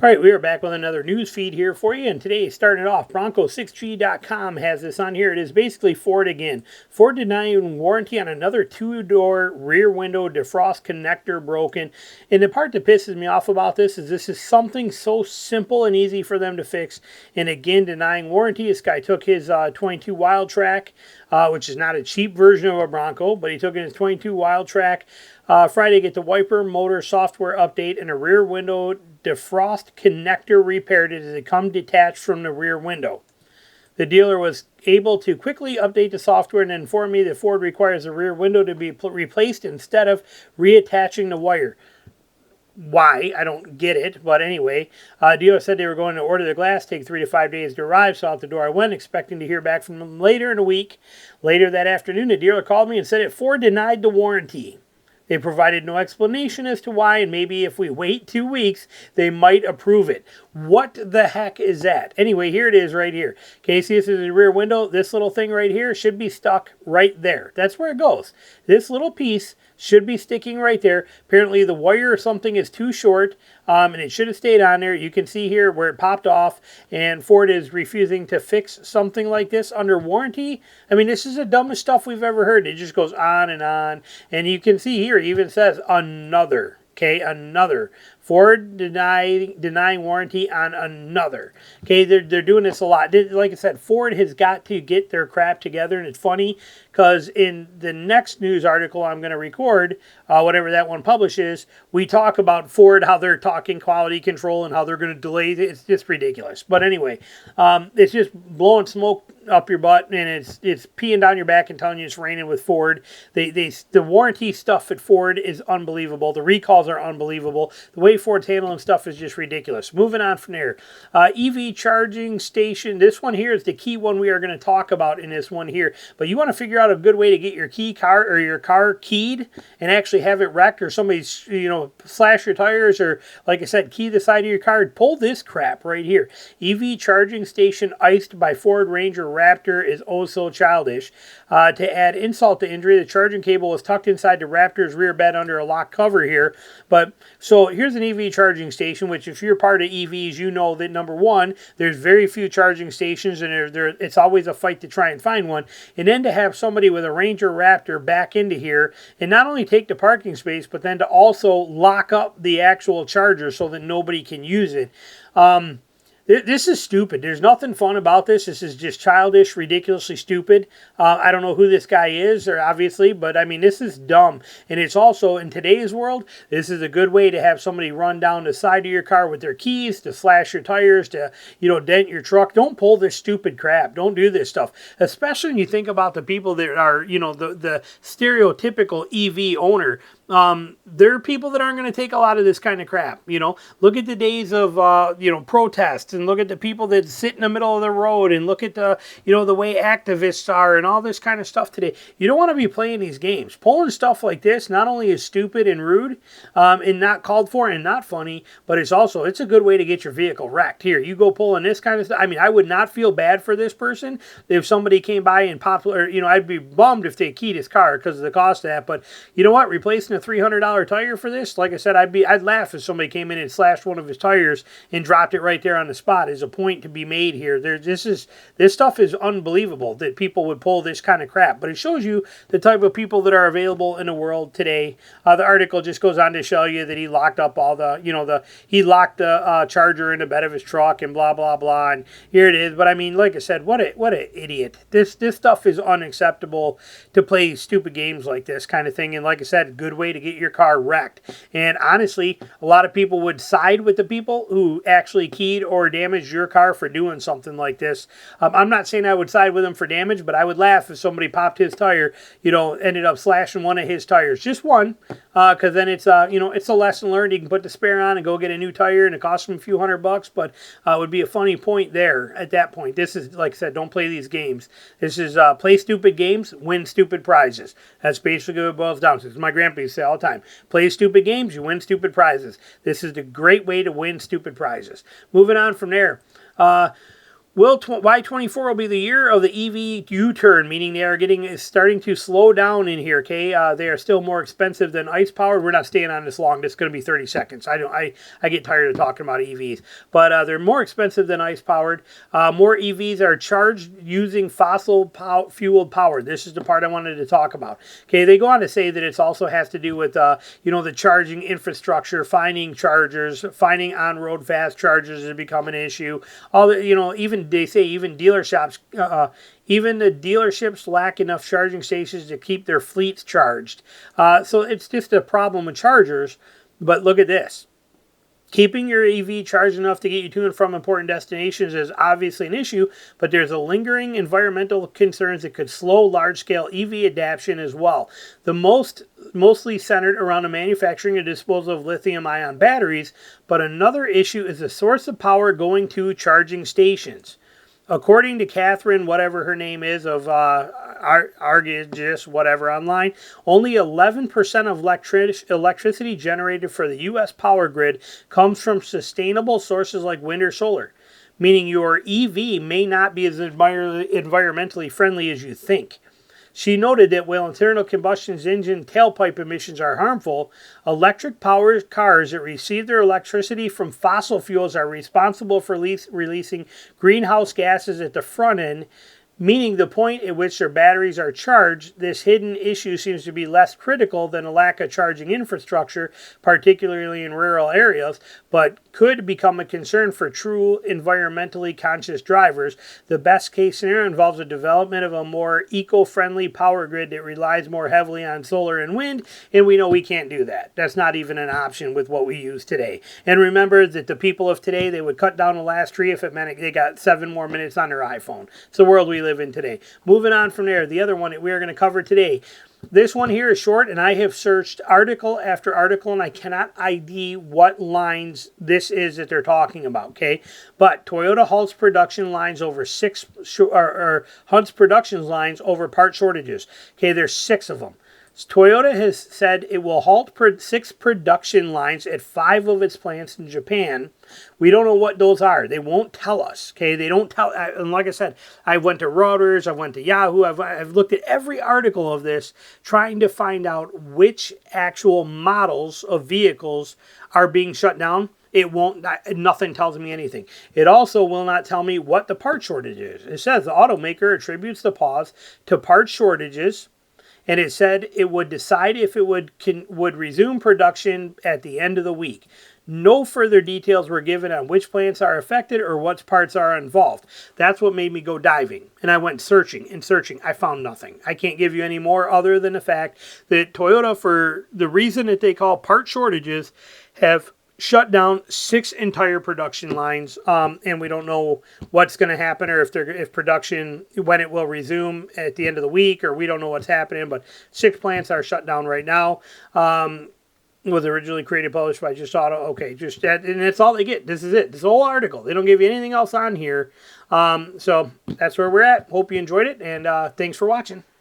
All right, we are back with another news feed here for you, and today, starting it off, Bronco6G.com has this on here. It is basically Ford again. Ford denying warranty on another two-door rear window defrost connector broken. And the part that pisses me off about this is something so simple and easy for them to fix, and again, denying warranty. This guy took his 22 Wildtrak, which is not a cheap version of a Bronco, but he took in his 22 Wildtrak. Friday, get the wiper motor software update and a rear window defrost connector repaired as it come detached from the rear window. The dealer was able to quickly update the software and inform me that Ford requires the rear window to be replaced instead of reattaching the wire. Why? I don't get it, but anyway, dealer said they were going to order the glass, take 3 to 5 days to arrive, so out the door I went, expecting to hear back from them later in the week. Later that afternoon, the dealer called me and said that Ford denied the warranty. They provided no explanation as to why, and maybe if we wait 2 weeks, they might approve it. What the heck is that? Anyway, here it is right here. Okay, see, this is the rear window. This little thing right here should be stuck right there. That's where it goes. This little piece should be sticking right there. Apparently, the wire or something is too short, and it should have stayed on there. You can see here where it popped off, and Ford is refusing to fix something like this under warranty. I mean, this is the dumbest stuff we've ever heard. It just goes on, and you can see here, it even says another. Okay, another. Ford denying warranty on another. Okay, they're doing this a lot. Like I said, Ford has got to get their crap together, and it's funny because in the next news article I'm going to record, whatever that one publishes, we talk about Ford, how they're talking quality control and how they're going to delay. It's just ridiculous. But anyway, it's just blowing smoke up your butt, and it's peeing down your back and telling you it's raining with Ford. The warranty stuff at Ford is unbelievable. The recalls are unbelievable. The way Ford's handling stuff is just ridiculous. Moving on from there. EV charging station. This one here is the key one we are going to talk about in this one here. But you want to figure out a good way to get your car keyed and actually have it wrecked, or somebody, slash your tires, or like I said, key the side of your car. Pull this crap right here. EV charging station iced by Ford Ranger Raptor is oh so childish. To add insult to injury, the charging cable was tucked inside the Raptor's rear bed under a lock cover here. But so here's an EV charging station, which if you're part of EVs, you know that number one, there's very few charging stations, and it's always a fight to try and find one. And then to have somebody with a Ranger Raptor back into here and not only take the parking space, but then to also lock up the actual charger so that nobody can use it. This is stupid. There's nothing fun about this. This is just childish, ridiculously stupid. I don't know who this guy is, or obviously, but I mean, this is dumb. And it's also, in today's world, this is a good way to have somebody run down the side of your car with their keys, to slash your tires, to, dent your truck. Don't pull this stupid crap. Don't do this stuff. Especially when you think about the people that are, the stereotypical EV owner. There are people that aren't going to take a lot of this kind of crap. Look at the days of, protests, and look at the people that sit in the middle of the road, and look at the way activists are and all this kind of stuff today. You don't want to be playing these games. Pulling stuff like this not only is stupid and rude, and not called for and not funny, but it's a good way to get your vehicle wrecked. Here, you go pulling this kind of stuff. I mean, I would not feel bad for this person if somebody came by and popped, or, I'd be bummed if they keyed his car because of the cost of that. But you know what? Replacing a $300 tire for this, like I said, I'd laugh if somebody came in and slashed one of his tires and dropped it right there on the spot. Is a point to be made here. This stuff is unbelievable that people would pull this kind of crap, but it shows you the type of people that are available in the world today. The article just goes on to show you that he locked up all he locked the charger in the bed of his truck and blah blah blah, and here it is. But I mean, like I said, what an idiot. This stuff is unacceptable, to play stupid games like this kind of thing. And like I said, good way to get your car wrecked. And honestly, a lot of people would side with the people who actually keyed or damaged your car for doing something like this. I'm not saying I would side with them for damage, but I would laugh if somebody popped his tire, ended up slashing one of his tires, just one, because then it's a lesson learned. You can put the spare on and go get a new tire, and it costs them a few $100, but it would be a funny point there at that point. This is, like I said, don't play these games. This is play stupid games, win stupid prizes. That's basically what it boils down to. This is my grandpa used to say all the time. Play stupid games, you win stupid prizes. This is the great way to win stupid prizes. Moving on from there. Y24 will be the year of the EV U-turn, meaning they are starting to slow down in here. Okay, they are still more expensive than ICE powered. We're not staying on this long. This is going to be 30 seconds. I get tired of talking about EVs, but they're more expensive than ICE powered. More EVs are charged using fossil fueled power. This is the part I wanted to talk about. Okay, they go on to say that it also has to do with the charging infrastructure, finding chargers, finding on-road fast chargers has become an issue. All the even they say even even the dealerships lack enough charging stations to keep their fleets charged. So it's just a problem with chargers. But look at this. Keeping your EV charged enough to get you to and from important destinations is obviously an issue, but there's a lingering environmental concerns that could slow large-scale EV adoption as well. Mostly centered around the manufacturing and disposal of lithium-ion batteries, but another issue is the source of power going to charging stations. According to Catherine, whatever her name is, of Argis, whatever, online, only 11% of electricity generated for the U.S. power grid comes from sustainable sources like wind or solar, meaning your EV may not be as environmentally friendly as you think. She noted that while internal combustion engine tailpipe emissions are harmful, electric-powered cars that receive their electricity from fossil fuels are responsible for releasing greenhouse gases at the front end, meaning the point at which their batteries are charged. This hidden issue seems to be less critical than a lack of charging infrastructure, particularly in rural areas, but could become a concern for true environmentally conscious drivers. The best case scenario involves the development of a more eco-friendly power grid that relies more heavily on solar and wind, and we know we can't do that. That's not even an option with what we use today. And remember that the people of today, they would cut down the last tree if it meant they got 7 more minutes on their iPhone. It's the world we live in today. Moving on from there, the other one that we are going to cover today. This one here is short, and I have searched article after article, and I cannot ID what lines this is that they're talking about, okay? But Toyota halts production lines over hunts production lines over part shortages. Okay, there's 6 of them. Toyota has said it will halt 6 production lines at 5 of its plants in Japan. We don't know what those are. They won't tell us. Okay, they don't tell. And like I said, I went to Reuters, I went to Yahoo. I've looked at every article of this, trying to find out which actual models of vehicles are being shut down. It won't. Nothing tells me anything. It also will not tell me what the part shortage is. It says the automaker attributes the pause to part shortages. And it said it would decide if it would resume production at the end of the week. No further details were given on which plants are affected or what parts are involved. That's what made me go diving. And I went searching and searching. I found nothing. I can't give you any more other than the fact that Toyota, for the reason that they call part shortages, have shut down 6 entire production lines, and we don't know what's going to happen, or if production, when it will resume at the end of the week, or we don't know what's happening. But 6 plants are shut down right now. Was originally created, published by Just Auto. Okay, just that, and that's all they get. This is it. This whole article. They don't give you anything else on here. So that's where we're at. Hope you enjoyed it, and thanks for watching.